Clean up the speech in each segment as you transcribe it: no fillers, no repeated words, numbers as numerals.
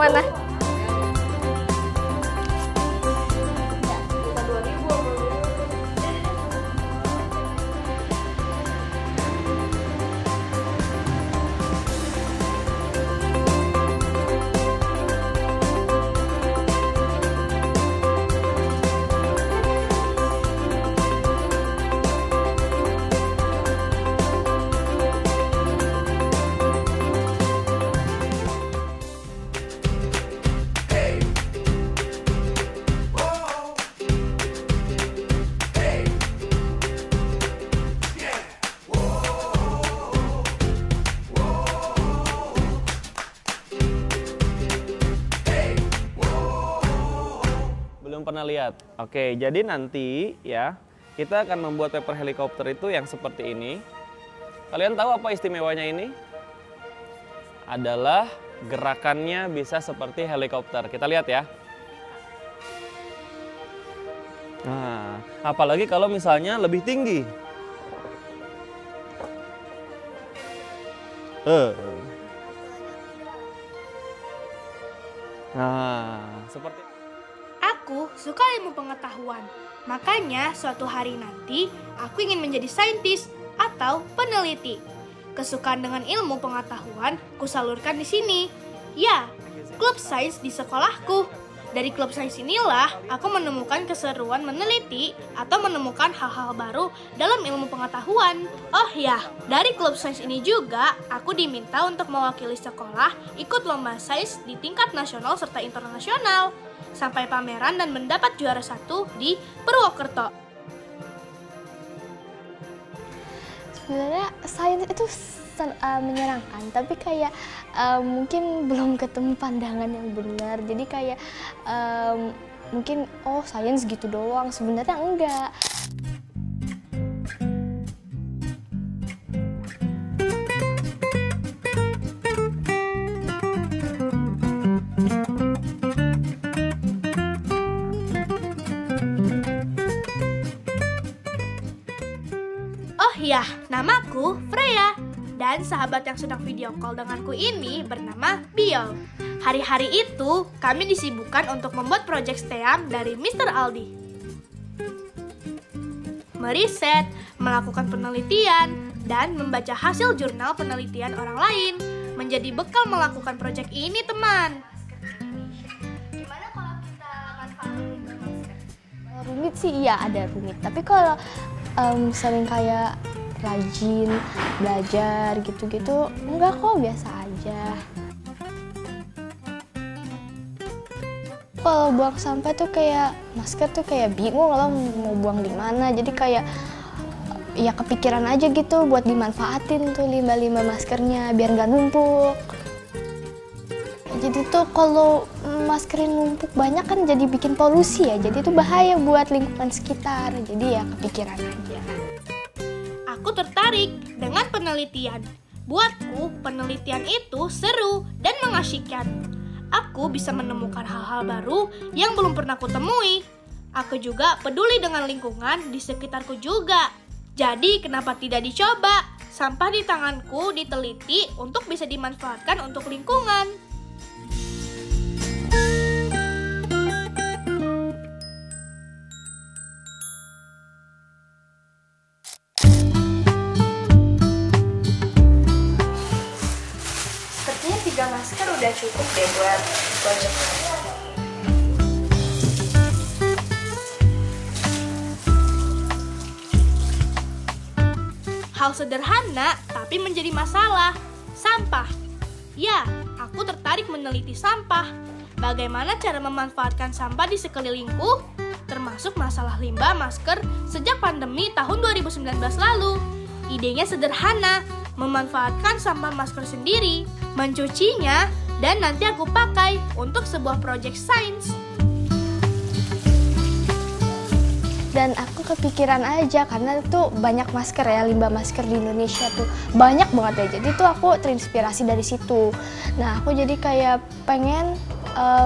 mana? Belum pernah lihat. Oke, jadi nanti ya kita akan membuat paper helikopter itu yang seperti ini. Kalian tahu apa istimewanya ini? Adalah gerakannya bisa seperti helikopter. Kita lihat ya. Nah, apalagi kalau misalnya lebih tinggi. Nah, seperti Aku suka ilmu pengetahuan, makanya suatu hari nanti aku ingin menjadi saintis atau peneliti. Kesukaan dengan ilmu pengetahuan kusalurkan di sini. Ya, klub sains di sekolahku. Dari klub sains inilah aku menemukan keseruan meneliti atau menemukan hal-hal baru dalam ilmu pengetahuan. Oh ya, dari klub sains ini juga aku diminta untuk mewakili sekolah ikut lomba sains di tingkat nasional serta internasional. Sampai pameran dan mendapat juara 1 di Purwokerto. Sebenarnya sains itu menyenangkan, tapi kayak mungkin belum ketemu pandangan yang benar. Jadi kayak mungkin oh sains gitu doang, sebenarnya enggak. Oh ya, namaku Freya. Dan sahabat yang sedang video call denganku ini bernama Bio. Hari-hari itu kami disibukkan untuk membuat proyek STEAM dari Mr. Aldi. Meriset, melakukan penelitian, dan membaca hasil jurnal penelitian orang lain. Menjadi bekal melakukan proyek ini, teman. Gimana kalau kita manfaatin masker? Rumit sih iya ada rumit, tapi kalau sering kayak rajin belajar gitu-gitu enggak kok, biasa aja. Kalau buang sampah tuh kayak masker tuh kayak bingung lah mau buang di mana, jadi kayak ya kepikiran aja gitu buat dimanfaatin tuh limbah-limbah maskernya biar nggak numpuk. Jadi tuh kalau maskerin numpuk banyak kan jadi bikin polusi ya, jadi itu bahaya buat lingkungan sekitar, jadi ya kepikiran aja. Aku tertarik dengan penelitian. Buatku, penelitian itu seru dan mengasyikkan. Aku bisa menemukan hal-hal baru yang belum pernah kutemui. Aku juga peduli dengan lingkungan di sekitarku juga. Jadi kenapa tidak dicoba? Sampah di tanganku diteliti untuk bisa dimanfaatkan untuk lingkungan. Sepertinya 3 masker udah cukup deh buat proyek ini. Hal sederhana tapi menjadi masalah. Sampah. Ya, aku tertarik meneliti sampah. Bagaimana cara memanfaatkan sampah di sekelilingku? Termasuk masalah limbah masker sejak pandemi tahun 2019 lalu. Idenya sederhana, memanfaatkan sampah masker sendiri, mencucinya, dan nanti aku pakai untuk sebuah proyek sains. Dan aku kepikiran aja karena tuh banyak masker ya, limbah masker di Indonesia tuh banyak banget ya. Jadi tuh aku terinspirasi dari situ. Nah aku jadi kayak pengen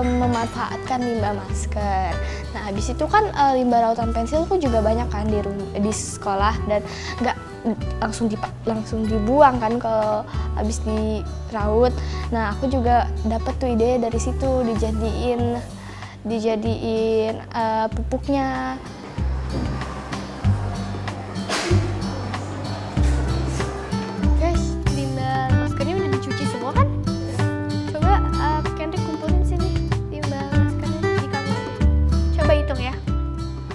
memanfaatkan limbah masker. Nah, habis itu kan limbah rautan pensil tuh juga banyak kan di sekolah, dan nggak langsung dibuang kan kalau habis diraut. Nah, aku juga dapat tuh ide dari situ, dijadiin pupuknya. Guys, limbah maskernya udah dicuci semua kan? Coba Kendrick kumpulin sini limbah maskernya di kamar. Coba hitung ya.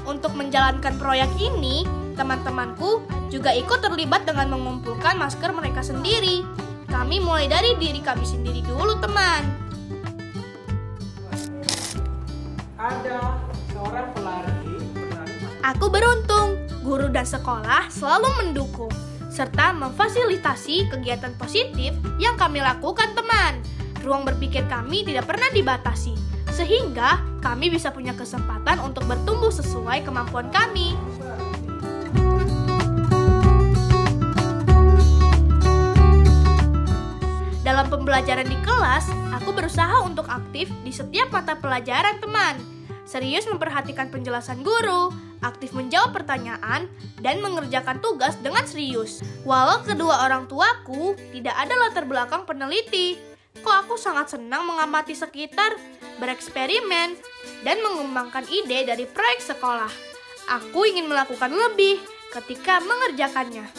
Untuk menjalankan proyek ini, teman-temanku juga ikut terlibat dengan mengumpulkan masker mereka sendiri. Kami mulai dari diri kami sendiri dulu, teman. Ada seorang pelari. Aku beruntung, guru dan sekolah selalu mendukung serta memfasilitasi kegiatan positif yang kami lakukan, teman. Ruang berpikir kami tidak pernah dibatasi, sehingga kami bisa punya kesempatan untuk bertumbuh sesuai kemampuan kami. Dalam pembelajaran di kelas, aku berusaha untuk aktif di setiap mata pelajaran, teman. Serius memperhatikan penjelasan guru, aktif menjawab pertanyaan, dan mengerjakan tugas dengan serius. Walau kedua orang tuaku tidak ada latar belakang peneliti, kok aku sangat senang mengamati sekitar, bereksperimen, dan mengembangkan ide dari proyek sekolah. Aku ingin melakukan lebih ketika mengerjakannya.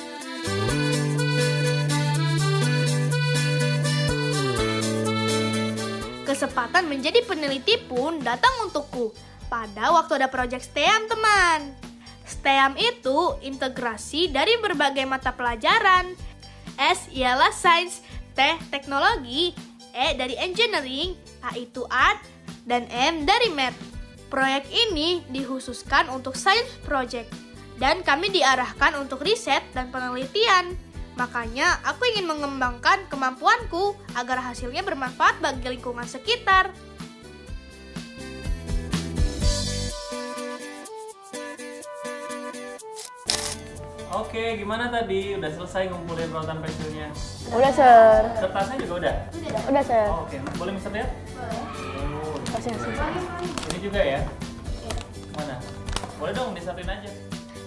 Kesempatan menjadi peneliti pun datang untukku pada waktu ada proyek STEAM, teman. STEAM itu integrasi dari berbagai mata pelajaran. S ialah Science, T teknologi, E dari Engineering, A itu Art, dan M dari Math. Proyek ini dikhususkan untuk Science Project, dan kami diarahkan untuk riset dan penelitian. Makanya, aku ingin mengembangkan kemampuanku agar hasilnya bermanfaat bagi lingkungan sekitar. Oke, gimana tadi? Udah selesai ngumpulin rautan pensilnya? Udah, Sir. Kertasnya juga udah? Udah, Sir. Oh, oke, boleh Mister lihat? Kasih. Ini juga ya? Mana? Boleh dong disatuin aja.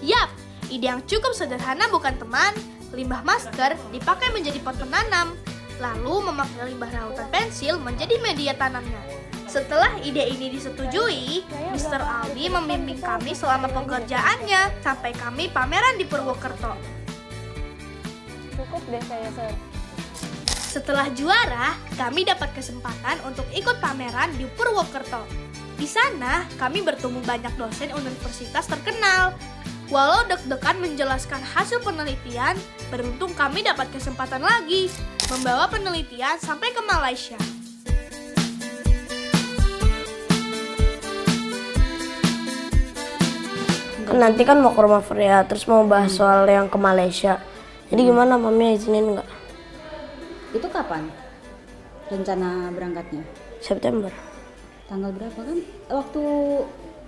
Yap, ide yang cukup sederhana bukan, teman? Limbah masker dipakai menjadi pot penanam, lalu memakai limbah rautan pensil menjadi media tanamnya. Setelah ide ini disetujui, Mr. Aldi membimbing kami selama pengerjaannya sampai kami pameran di Purwokerto. Cukup deh saya, Sir. Setelah juara, kami dapat kesempatan untuk ikut pameran di Purwokerto. Di sana, kami bertemu banyak dosen universitas terkenal. Walau deg-degan menjelaskan hasil penelitian, beruntung kami dapat kesempatan lagi membawa penelitian sampai ke Malaysia. Nanti kan mau ke rumah Freya, terus mau bahas soal yang ke Malaysia. Jadi gimana, Mami izinin nggak? Itu kapan rencana berangkatnya? September. Tanggal berapa kan? Waktu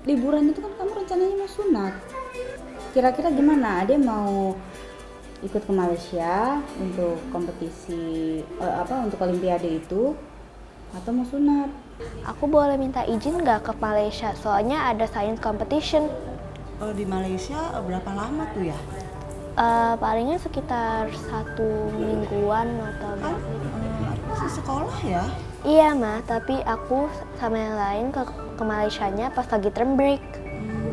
liburan itu kan kamu rencananya mau sunat. Kira-kira gimana? Dia mau ikut ke Malaysia untuk kompetisi untuk olimpiade itu atau mau sunat? Aku boleh minta izin nggak ke Malaysia? Soalnya ada science competition. Oh, di Malaysia berapa lama tuh ya? Palingan sekitar 1 mingguan atau berapa gitu. Masih sekolah ya? Iya, Ma, tapi aku sama yang lain ke Malaysianya pas lagi term break.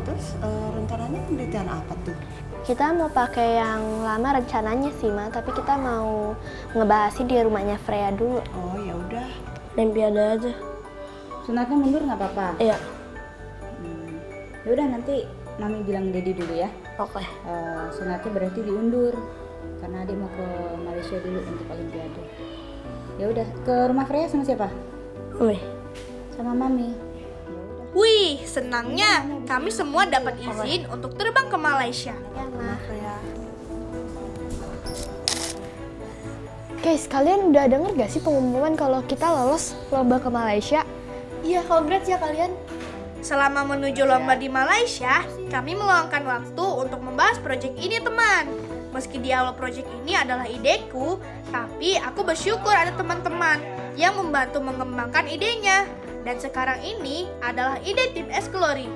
Terus rencananya penelitian apa tuh? Kita mau pakai yang lama rencananya sih, Ma, tapi kita mau ngebahasnya di rumahnya Freya dulu. Oh, ya udah. Olimpiade aja. Sunatnya mundur nggak apa-apa? Iya. Ya udah, nanti Mami bilang Dedi dulu ya. Oke. Sunatnya berarti diundur karena dia mau ke Malaysia dulu untuk olimpiade. Ya udah, ke rumah Freya sama siapa? Mami. Sama Mami. Wih, senangnya kami semua dapat izin untuk terbang ke Malaysia. Ya, Ma. Guys, kalian udah denger gak sih pengumuman kalau kita lolos lomba ke Malaysia? Iya, congrats ya kalian. Selama menuju lomba di Malaysia, kami meluangkan waktu untuk membahas proyek ini, teman. Meski di awal proyek ini adalah ideku, tapi aku bersyukur ada teman-teman yang membantu mengembangkan idenya. Dan sekarang ini adalah ide tim Esglori.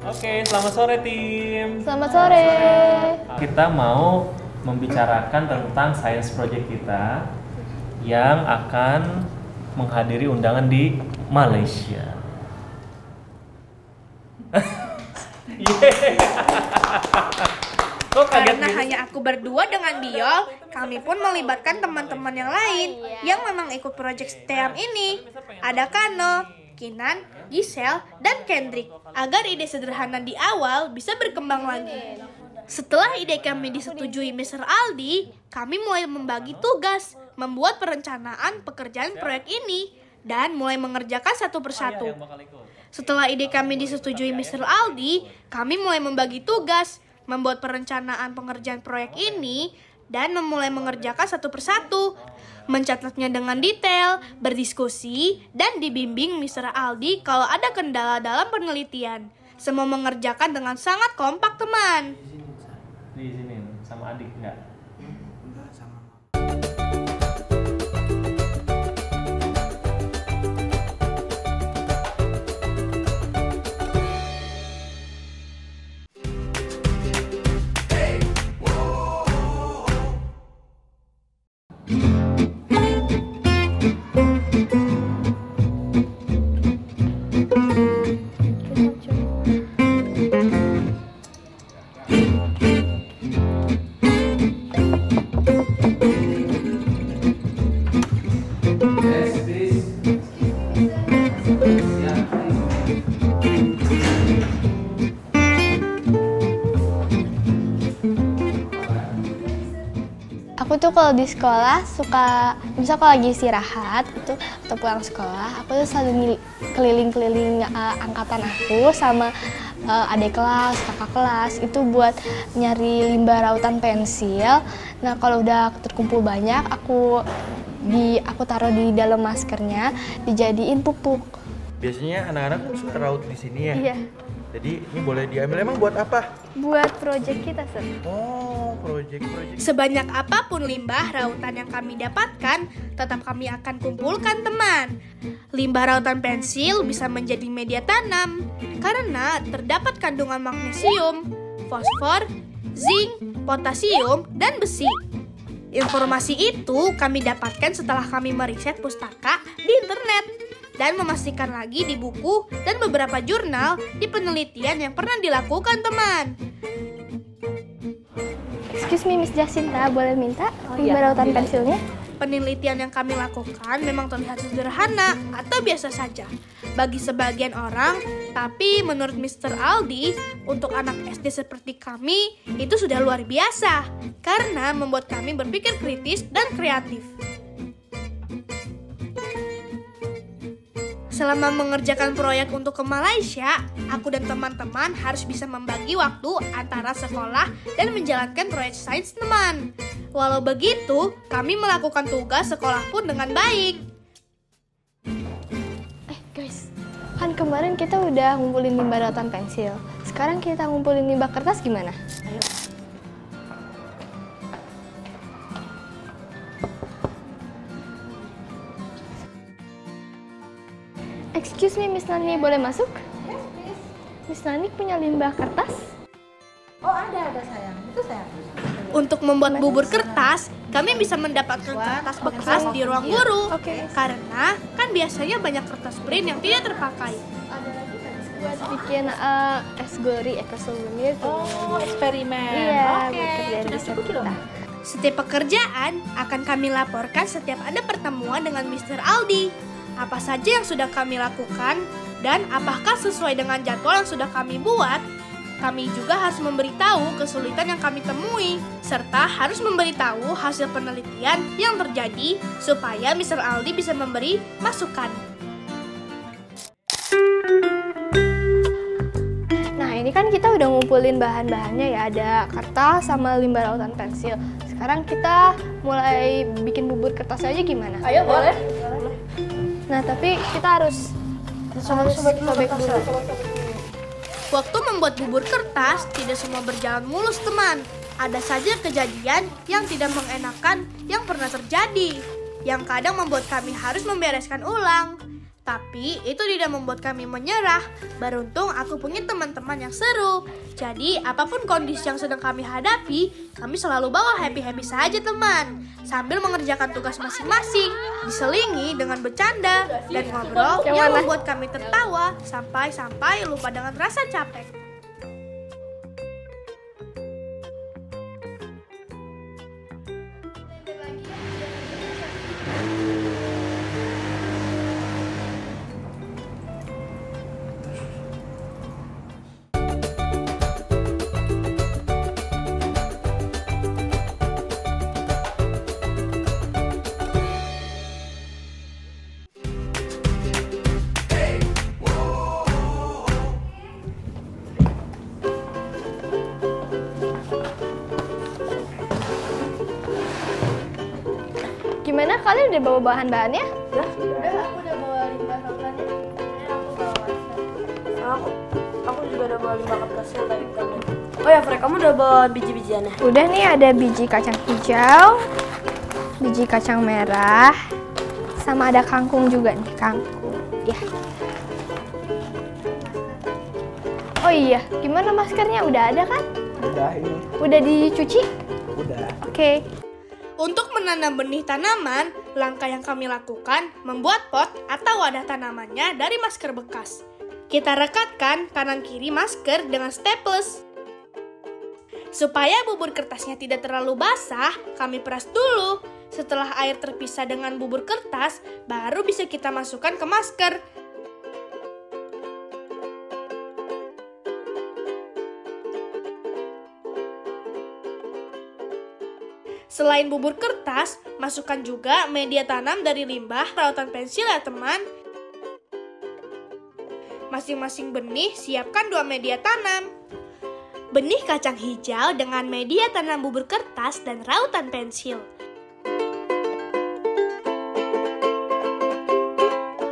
Oke, selamat sore tim. Selamat sore. Kita mau membicarakan tentang science project kita yang akan menghadiri undangan di Malaysia. Kok kaget Karena gini? hanya aku berdua dengan Biol, kami pun melibatkan teman-teman yang lain yang memang ikut proyek STEAM ini. Ada Kano, Kinan, Giselle, dan Kendrick, agar ide sederhana di awal bisa berkembang lagi. Setelah ide kami disetujui Mr. Aldi, kami mulai membagi tugas, membuat perencanaan pekerjaan proyek ini, dan mulai mengerjakan satu persatu. Setelah ide kami disetujui Mr. Aldi, kami mulai membagi tugas, membuat perencanaan pengerjaan proyek ini, dan memulai mengerjakan satu persatu, mencatatnya dengan detail, berdiskusi, dan dibimbing Mr. Aldi kalau ada kendala dalam penelitian. Semua mengerjakan dengan sangat kompak, teman. Diizinin sama adik nggak? Aku tuh kalau di sekolah suka, misal kalau lagi istirahat itu atau pulang sekolah, aku tuh selalu keliling-keliling angkatan aku sama adik kelas, kakak kelas itu buat nyari limbah rautan pensil. Nah kalau udah terkumpul banyak, aku taruh di dalam maskernya, dijadiin pupuk. Biasanya anak-anak kan suka raut di sini ya. Iya. Jadi ini boleh diambil. Emang buat apa? Buat proyek kita, Sir. Oh, proyek. Sebanyak apapun limbah rautan yang kami dapatkan, tetap kami akan kumpulkan, teman. Limbah rautan pensil bisa menjadi media tanam karena terdapat kandungan magnesium, fosfor, zinc, potasium, dan besi. Informasi itu kami dapatkan setelah kami meriset pustaka di internet dan memastikan lagi di buku dan beberapa jurnal di penelitian yang pernah dilakukan, teman. Excuse me, Miss Jacinta, boleh minta limbah rautan pensilnya? Penelitian yang kami lakukan memang terlihat sederhana atau biasa saja bagi sebagian orang, tapi menurut Mr. Aldi, untuk anak SD seperti kami, itu sudah luar biasa karena membuat kami berpikir kritis dan kreatif. Selama mengerjakan proyek untuk ke Malaysia, aku dan teman-teman harus bisa membagi waktu antara sekolah dan menjalankan proyek sains, teman. Walau begitu, kami melakukan tugas sekolah pun dengan baik. Guys, kan kemarin kita udah ngumpulin limbah rautan pensil. Sekarang kita ngumpulin limbah kertas gimana? Ayo. Excuse me, Miss Nani, boleh masuk? Yes, please. Miss Nani punya limbah kertas? Oh, ada sayang. Itu sayang. Untuk membuat bubur kertas, kami bisa mendapatkan kertas bekas di ruang guru. Karena kan biasanya banyak kertas print yang tidak terpakai. Ada lagi kan buat bikin esgori, ekosouvenir. Oh, eksperimen. Iya, Oke, buat kerjaan sudah riset cukup kita. belum? Setiap pekerjaan akan kami laporkan setiap ada pertemuan dengan Mr. Aldi. Apa saja yang sudah kami lakukan dan apakah sesuai dengan jadwal yang sudah kami buat. Kami juga harus memberitahu kesulitan yang kami temui, serta harus memberitahu hasil penelitian yang terjadi supaya Mr. Aldi bisa memberi masukan. Nah, ini kan kita udah ngumpulin bahan-bahannya ya, ada kertas sama limbah rautan pensil. Sekarang kita mulai bikin bubur kertas aja gimana? Ayo, boleh. Nah, tapi kita harus sobek dulu. Waktu membuat bubur kertas, tidak semua berjalan mulus, teman. Ada saja kejadian yang tidak mengenakan yang pernah terjadi, yang kadang membuat kami harus membereskan ulang. Tapi itu tidak membuat kami menyerah. Beruntung aku punya teman-teman yang seru. Jadi apapun kondisi yang sedang kami hadapi, kami selalu bawa happy-happy saja teman. Sambil mengerjakan tugas masing-masing, diselingi dengan bercanda dan ngobrol yang membuat kami tertawa sampai lupa dengan rasa capek. Gimana, kalian udah bawa bahan-bahannya? Udah. Aku udah bawa limbah rotannya. Aku juga udah bawa limbah kertasnya tadi kita beli. Oh ya, Fre, kamu udah bawa biji-bijiannya? Udah nih, ada biji kacang hijau, biji kacang merah, sama ada kangkung juga nih, kangkung. Ya. Oh iya, gimana maskernya? Udah ada kan? Udah ini. Udah dicuci? Udah. Oke. Untuk menanam benih tanaman, langkah yang kami lakukan membuat pot atau wadah tanamannya dari masker bekas. Kita rekatkan kanan kiri masker dengan staples. Supaya bubur kertasnya tidak terlalu basah, kami peras dulu. Setelah air terpisah dengan bubur kertas, baru bisa kita masukkan ke masker. Selain bubur kertas, masukkan juga media tanam dari limbah rautan pensil ya teman. Masing-masing benih siapkan 2 media tanam. Benih kacang hijau dengan media tanam bubur kertas dan rautan pensil.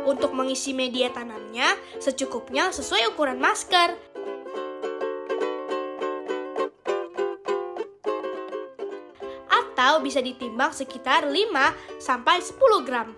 Untuk mengisi media tanamnya secukupnya sesuai ukuran masker. Atau bisa ditimbang sekitar 5-10 gram.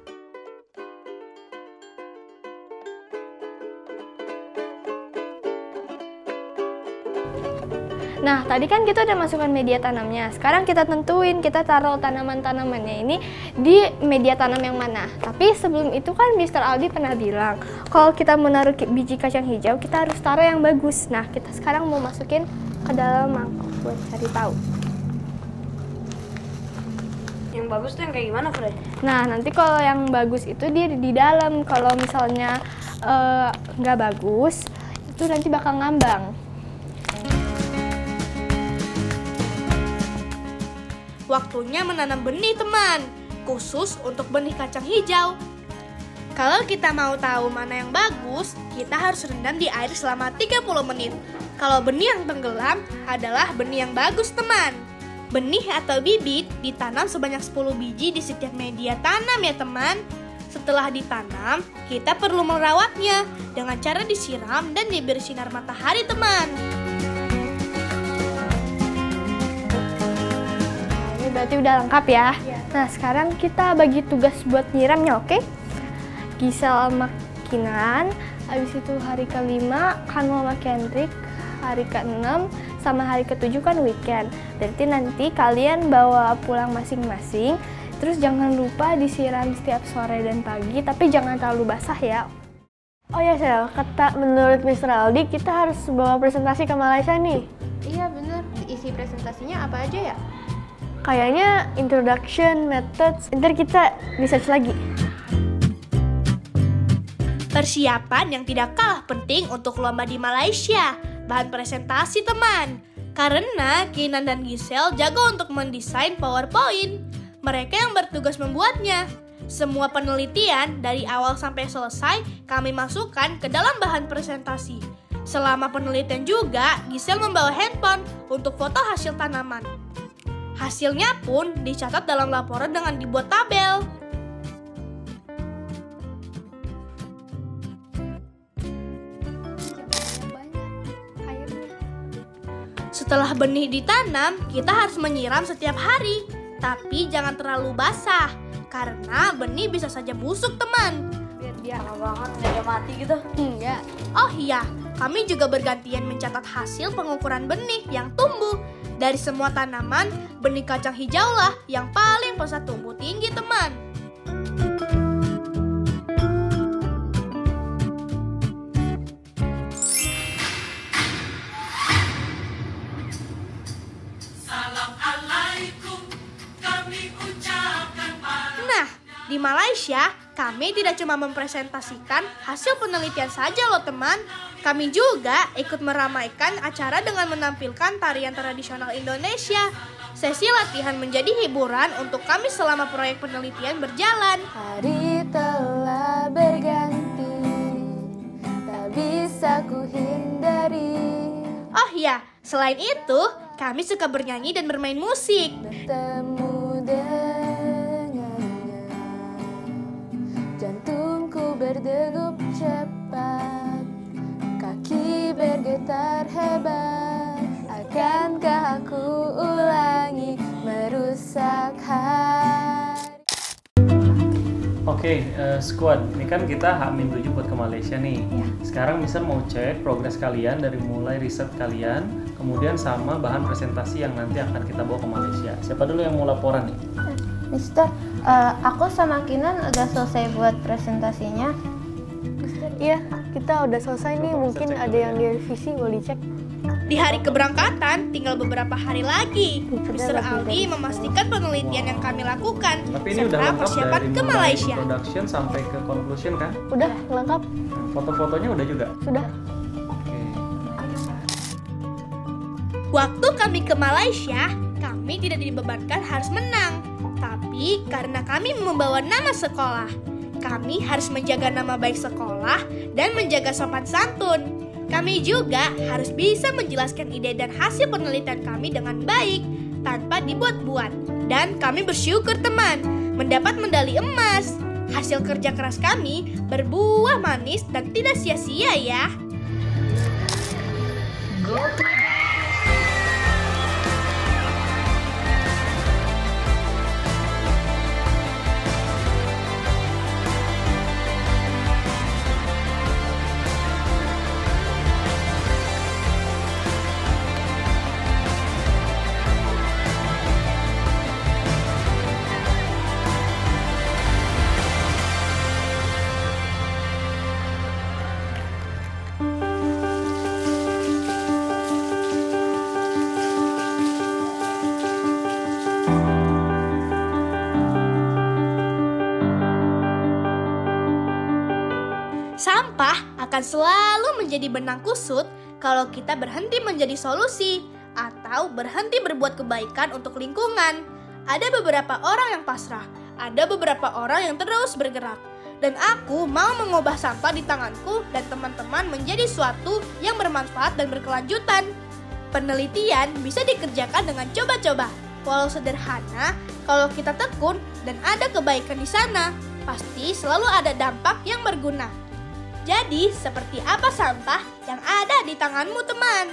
Nah, tadi kan kita udah masukkan media tanamnya. Sekarang kita tentuin, kita taruh tanaman-tanamannya ini di media tanam yang mana. Tapi sebelum itu kan Mr. Aldi pernah bilang, kalau kita menaruh biji kacang hijau, kita harus taruh yang bagus. Nah, kita sekarang mau masukin ke dalam mangkok buat cari tahu. Yang bagus tuh yang kayak gimana, Fre? Nah, nanti kalau yang bagus itu dia di dalam. Kalau misalnya nggak bagus, itu nanti bakal ngambang. Waktunya menanam benih teman, khusus untuk benih kacang hijau. Kalau kita mau tahu mana yang bagus, kita harus rendam di air selama 30 menit. Kalau benih yang tenggelam adalah benih yang bagus teman. Benih atau bibit ditanam sebanyak 10 biji di setiap media tanam ya teman. Setelah ditanam, kita perlu merawatnya dengan cara disiram dan diberi sinar matahari teman. Berarti udah lengkap ya. Nah, sekarang kita bagi tugas buat nyiramnya, oke? Gisel sama Kinan, habis itu hari ke-5 Kanwa sama Kendrick, hari ke-6 sama hari ke-7 kan weekend. Berarti nanti kalian bawa pulang masing-masing, terus jangan lupa disiram setiap sore dan pagi, tapi jangan terlalu basah ya. Oh ya, Sel, menurut Mr. Aldi kita harus bawa presentasi ke Malaysia nih. Iya bener, isi presentasinya apa aja ya? Kayaknya introduction, methods, ntar kita research lagi. Persiapan yang tidak kalah penting untuk lomba di Malaysia. Bahan presentasi teman. Karena Kinan dan Gisel jago untuk mendesain PowerPoint. Mereka yang bertugas membuatnya. Semua penelitian dari awal sampai selesai kami masukkan ke dalam bahan presentasi. Selama penelitian juga, Gisel membawa handphone untuk foto hasil tanaman. Hasilnya pun dicatat dalam laporan dengan dibuat tabel. Setelah benih ditanam, kita harus menyiram setiap hari. Tapi jangan terlalu basah, karena benih bisa saja busuk teman. Biar Banget nggak mati gitu. Enggak. Oh iya, kami juga bergantian mencatat hasil pengukuran benih yang tumbuh. Dari semua tanaman, benih kacang hijau lah yang paling pesat tumbuh tinggi, teman. Nah, di Malaysia, kami tidak cuma mempresentasikan hasil penelitian saja loh teman. Kami juga ikut meramaikan acara dengan menampilkan tarian tradisional Indonesia. Sesi latihan menjadi hiburan untuk kami selama proyek penelitian berjalan. Hari telah berganti, tak bisa ku hindari. Oh iya, selain itu, kami suka bernyanyi dan bermain musik. Bertemu dengannya, jantungku berdegup cepat, kaki bergetar hebat. Akankah aku ulangi merusak hari? Oke, squad, ini kan kita H-7 buat ke Malaysia nih. Sekarang Mister mau cek progres kalian dari mulai riset kalian, kemudian sama bahan presentasi yang nanti akan kita bawa ke Malaysia. Siapa dulu yang mau laporan nih? Mister, aku sama Kinan udah selesai buat presentasinya. Iya, kita udah selesai nih. Mungkin ada yang direvisi, boleh dicek. Di hari keberangkatan, tinggal beberapa hari lagi. Mr. Aldi memastikan penelitian yang kami lakukan, Tapi ini udah serta lengkap persiapan dari ke mulai Malaysia. introduction sampai ke conclusion kan? Udah lengkap, Foto-fotonya udah juga? sudah. Oke. Waktu kami ke Malaysia, kami tidak dibebankan harus menang. Tapi karena kami membawa nama sekolah, kami harus menjaga nama baik sekolah dan menjaga sopan santun. Kami juga harus bisa menjelaskan ide dan hasil penelitian kami dengan baik, tanpa dibuat-buat. Dan kami bersyukur teman, mendapat medali emas. Hasil kerja keras kami berbuah manis dan tidak sia-sia ya. Sampah akan selalu menjadi benang kusut kalau kita berhenti menjadi solusi atau berhenti berbuat kebaikan untuk lingkungan. Ada beberapa orang yang pasrah, ada beberapa orang yang terus bergerak. Dan aku mau mengubah sampah di tanganku dan teman-teman menjadi suatu yang bermanfaat dan berkelanjutan. Penelitian bisa dikerjakan dengan coba-coba. Walau sederhana, kalau kita tekun dan ada kebaikan di sana, pasti selalu ada dampak yang berguna. Jadi, seperti apa sampah yang ada di tanganmu, teman?